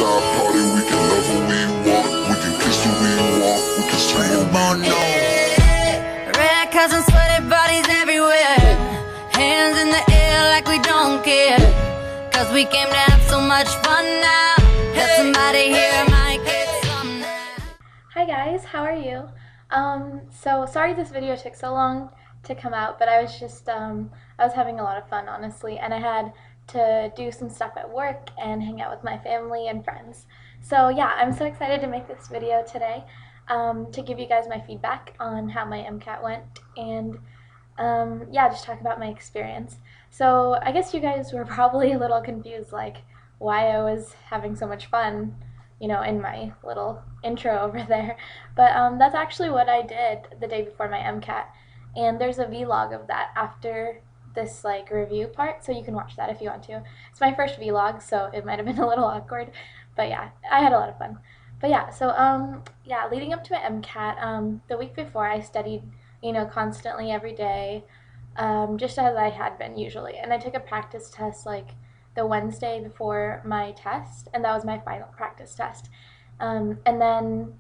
Southside party, we can love who we want, we can kiss who we want, we can swim who we want. Red cups and sweaty bodies everywhere, hands in the air like we don't care, cause we came to have so much fun now, that somebody here might get some now. Hi guys, how are you? So sorry this video took so long to come out, but I was just, I was having a lot of fun, honestly, and I had to do some stuff at work and hang out with my family and friends. So yeah, I'm so excited to make this video today, to give you guys my feedback on how my MCAT went, and yeah, just talk about my experience. So I guess you guys were probably a little confused, like, why I was having so much fun, you know, in my little intro over there, but that's actually what I did the day before my MCAT, and there's a vlog of that after this like review part, so you can watch that if you want to. It's my first vlog, so it might have been a little awkward, but yeah, I had a lot of fun. But yeah, so yeah, leading up to my MCAT, the week before I studied, you know, constantly every day, just as I had been usually, and I took a practice test like the Wednesday before my test, and that was my final practice test. And then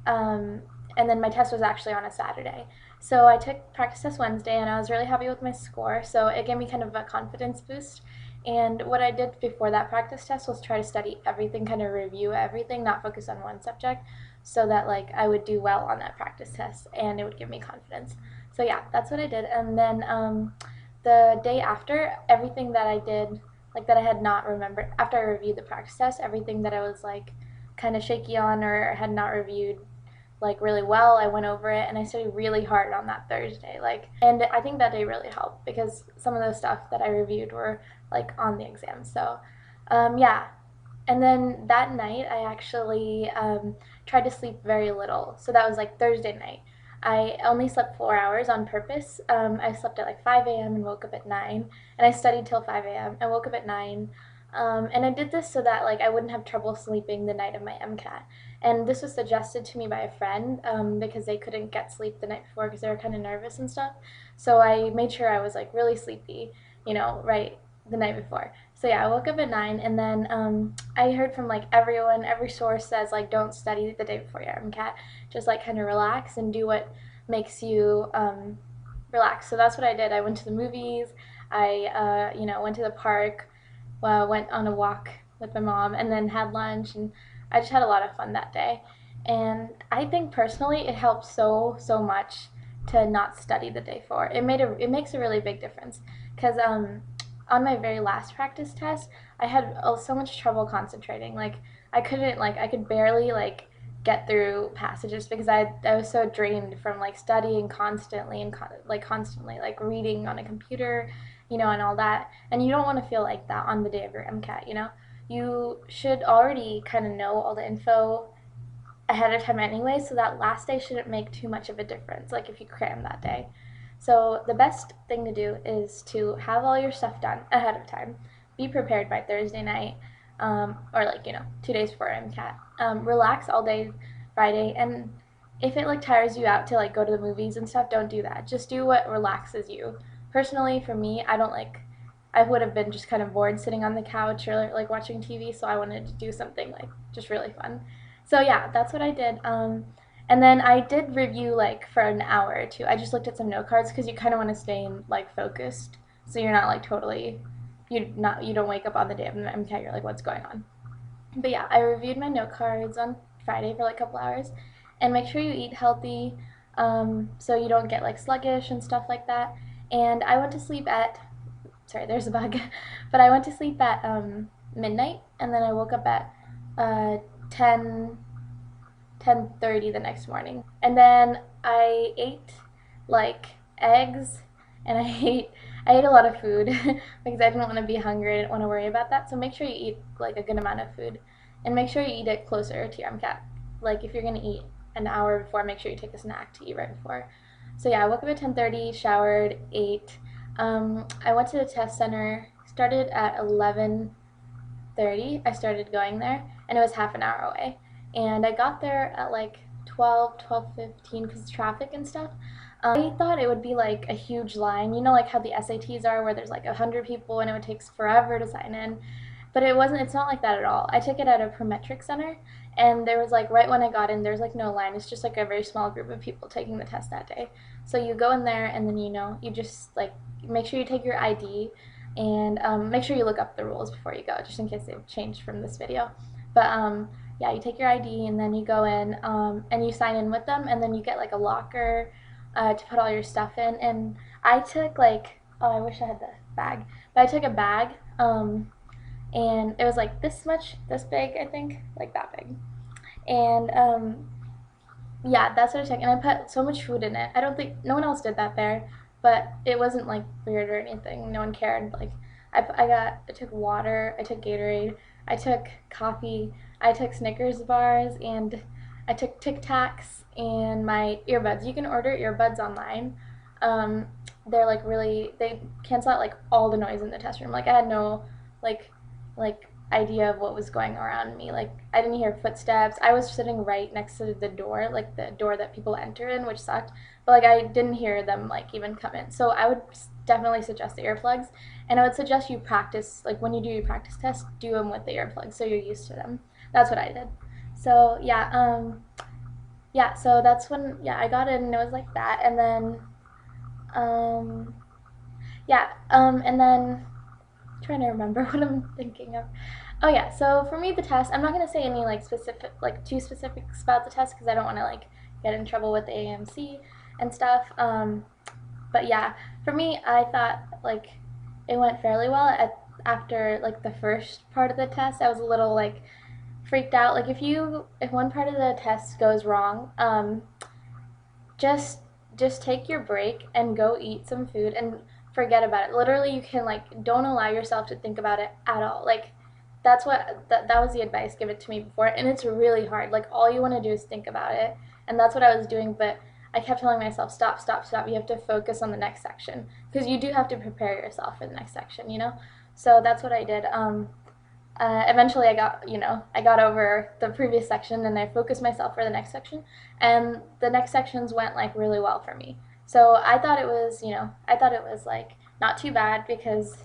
my test was actually on a Saturday. So I took practice test Wednesday, and I was really happy with my score, so it gave me kind of a confidence boost. And what I did before that practice test was try to study everything, kind of review everything, not focus on one subject, so that like I would do well on that practice test and it would give me confidence. So yeah, that's what I did. And then the day after, everything that I did, like that I had not remembered, after I reviewed the practice test, everything that I was like kind of shaky on or had not reviewed like really well, I went over it and I studied really hard on that Thursday, like, and I think that day really helped because some of the stuff that I reviewed were like on the exam. So yeah, and then that night I actually tried to sleep very little, so that was like Thursday night. I only slept 4 hours on purpose. I slept at like 5 a.m. and woke up at 9, and I studied till 5 a.m. I woke up at 9, and I did this so that like I wouldn't have trouble sleeping the night of my MCAT. And this was suggested to me by a friend because they couldn't get sleep the night before because they were kind of nervous and stuff. So I made sure I was like really sleepy, you know, right the night before. So yeah, I woke up at 9, and then I heard from like everyone, every source says like don't study the day before your MCAT, just like kind of relax and do what makes you relax. So that's what I did. I went to the movies, I you know, went to the park, went on a walk with my mom, and then had lunch, and I just had a lot of fun that day. And I think personally it helps so much to not study the day before. It makes a really big difference because on my very last practice test, I had so much trouble concentrating. Like I could barely like get through passages because I was so drained from like studying constantly and constantly like reading on a computer, you know, and all that. And you don't want to feel like that on the day of your MCAT, you know. You should already kind of know all the info ahead of time anyway, so that last day shouldn't make too much of a difference, like if you cram that day. So the best thing to do is to have all your stuff done ahead of time. Be prepared by Thursday night, or like, you know, 2 days before MCAT. Relax all day Friday, and if it like tires you out to like go to the movies and stuff, don't do that. Just do what relaxes you. Personally, for me, I would have been just kind of bored sitting on the couch or like watching TV, so I wanted to do something like just really fun. So yeah, that's what I did. And then I did review like for an hour or two. I just looked at some note cards because you kind of want to stay in like focused, so you're not like totally, you don't wake up on the day of the MCAT, you're like, what's going on? But yeah, I reviewed my note cards on Friday for like a couple hours, and make sure you eat healthy, so you don't get like sluggish and stuff like that. And I went to sleep at, sorry, there's a bug, but I went to sleep at midnight, and then I woke up at 10:30 the next morning. And then I ate like eggs, and I ate a lot of food because I didn't want to be hungry, I didn't want to worry about that. So make sure you eat like a good amount of food, and make sure you eat it closer to your MCAT. Like if you're going to eat an hour before, make sure you take a snack to eat right before. So yeah, I woke up at 10:30, showered, ate. I went to the test center, started at 11:30. I started going there, and it was half an hour away. And I got there at like 12:15 because of traffic and stuff. I thought it would be like a huge line, you know, like how the SATs are where there's like 100 people and it would take forever to sign in. But it's not like that at all. I took it at a Prometric center, and there was like, right when I got in, there's like no line. It's just like a very small group of people taking the test that day. So you go in there, and then you just like make sure you take your ID, and make sure you look up the rules before you go, just in case they've changed from this video. But yeah, you take your ID, and then you go in, and you sign in with them, and then you get like a locker to put all your stuff in. And I took like, oh, I wish I had the bag, but I took a bag, and it was like this much, this big, I think, like that big. And yeah, that's what I took, and I put so much food in it. I don't think no one else did that there, but it wasn't like weird or anything. No one cared. Like I took water, I took Gatorade, I took coffee, I took Snickers bars, and I took Tic Tacs and my earbuds. You can order earbuds online. They're like they cancel out like all the noise in the test room. Like I had no like idea of what was going around me. Like I didn't hear footsteps. I was sitting right next to the door, like the door that people enter in, which sucked. But like I didn't hear them like even come in. So I would definitely suggest the earplugs, and I would suggest you practice, like when you do your practice test, do them with the earplugs so you're used to them. That's what I did. So yeah, yeah. So that's when I got in, and it was like that, and then yeah, and then I'm trying to remember what I'm thinking of. Oh yeah, so for me the test, I'm not gonna say any like specific, like too specifics about the test because I don't want to like get in trouble with the AMC and stuff. But yeah, for me, I thought like it went fairly well. After like the first part of the test, I was a little like freaked out. Like if one part of the test goes wrong, just take your break and go eat some food and forget about it. Literally, you can like don't allow yourself to think about it at all. Like that's what that was the advice given to me before, and it's really hard. Like all you want to do is think about it, and that's what I was doing. But I kept telling myself, stop, stop, stop. You have to focus on the next section because you do have to prepare yourself for the next section, you know. So that's what I did. Eventually, I got over the previous section, and I focused myself for the next section, and the next sections went like really well for me. So I thought it was, like not too bad because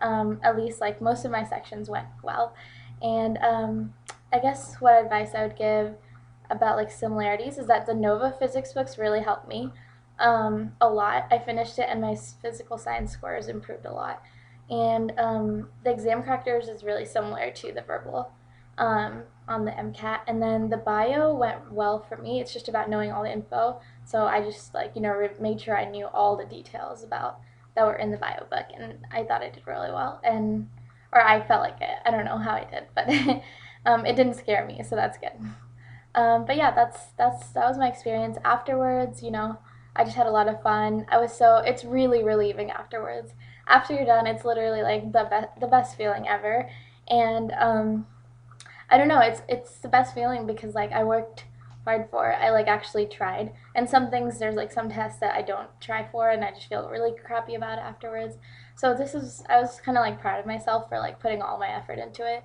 at least like most of my sections went well. And I guess what advice I would give about like similarities is that the Nova physics books really helped me a lot. I finished it, and my physical science scores improved a lot. And the exam correctors is really similar to the verbal on the MCAT. And then the bio went well for me. It's just about knowing all the info. So I just like, made sure I knew all the details that were in the bio book. And I thought I did really well. Or I felt like it. I don't know how I did, but it didn't scare me. So that's good. But yeah, that was my experience. Afterwards, I just had a lot of fun. It's really relieving afterwards. After you're done, it's literally like the best feeling ever. And I don't know, it's the best feeling because like I worked hard for it. I like actually tried. And some things, there's like some tests that I don't try for, and I just feel really crappy about it afterwards. So I was kind of like proud of myself for like putting all my effort into it.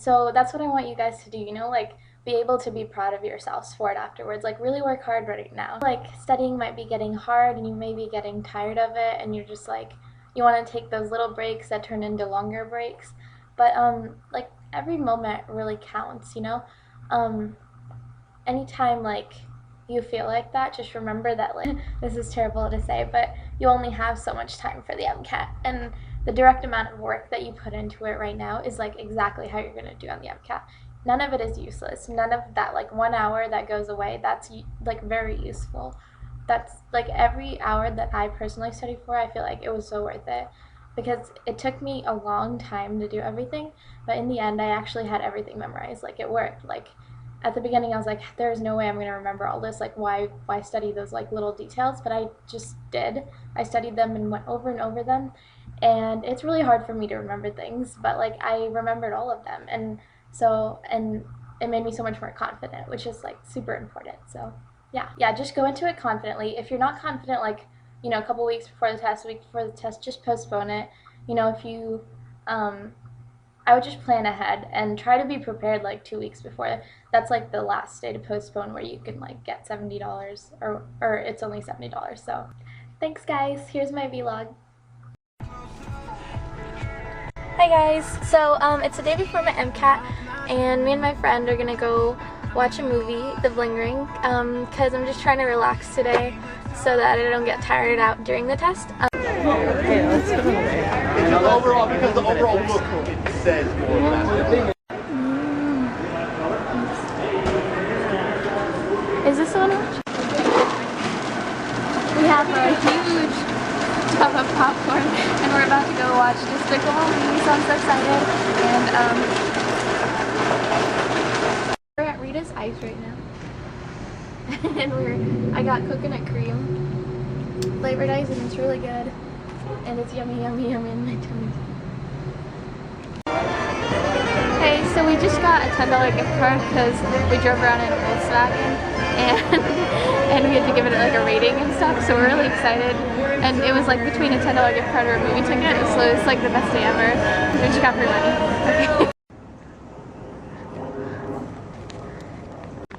So that's what I want you guys to do, like be able to be proud of yourselves for it afterwards. Like really work hard right now. Like studying might be getting hard, and you may be getting tired of it, and you're just like, you want to take those little breaks that turn into longer breaks. But like every moment really counts, anytime like you feel like that, just remember that like this is terrible to say, but you only have so much time for the MCAT, and the direct amount of work that you put into it right now is like exactly how you're going to do on the MCAT. None of it is useless. None of that like 1 hour that goes away, that's like very useful. That's like every hour that I personally studied for, I feel like it was so worth it because it took me a long time to do everything, but in the end I actually had everything memorized. Like it worked. Like at the beginning I was like, there's no way I'm going to remember all this, like why study those like little details, but I just did. I studied them and went over and over them, and it's really hard for me to remember things, but like I remembered all of them, and it made me so much more confident, which is like super important. So yeah, just go into it confidently. If you're not confident, like, a couple weeks before the test, a week before the test, just postpone it. If you, I would just plan ahead and try to be prepared like 2 weeks before. That's like the last day to postpone where you can like get $70 or it's only $70. So thanks guys, here's my vlog. Hi guys, so it's the day before my MCAT, and me and my friend are gonna go watch a movie, The Bling Ring, because I'm just trying to relax today so that I don't get tired out during the test. Overall, because the overall look says more about Is this one? We have a huge tub of popcorn, and we're about to go watch Despicable Me, so I'm so excited. And we're at Rita's Ice right now, and I got coconut cream flavored ice, and it's really good, and it's yummy, yummy, yummy in my tummy. Hey, so we just got a $10 gift card because we drove around in a Volkswagen, and we had to give it like a rating and stuff, so we're really excited. And it was like between a $10 gift card or a movie ticket, so it's like the best day ever. We just got free money.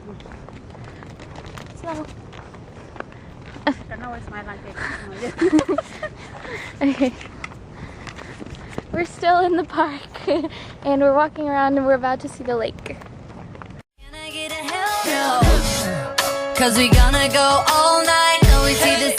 Okay. Smell. I don't know what smile like Okay. We're still in the park and we're walking around and we're about to see the lake. Can I get a hell no? 'Cause we gonna go all night till we see the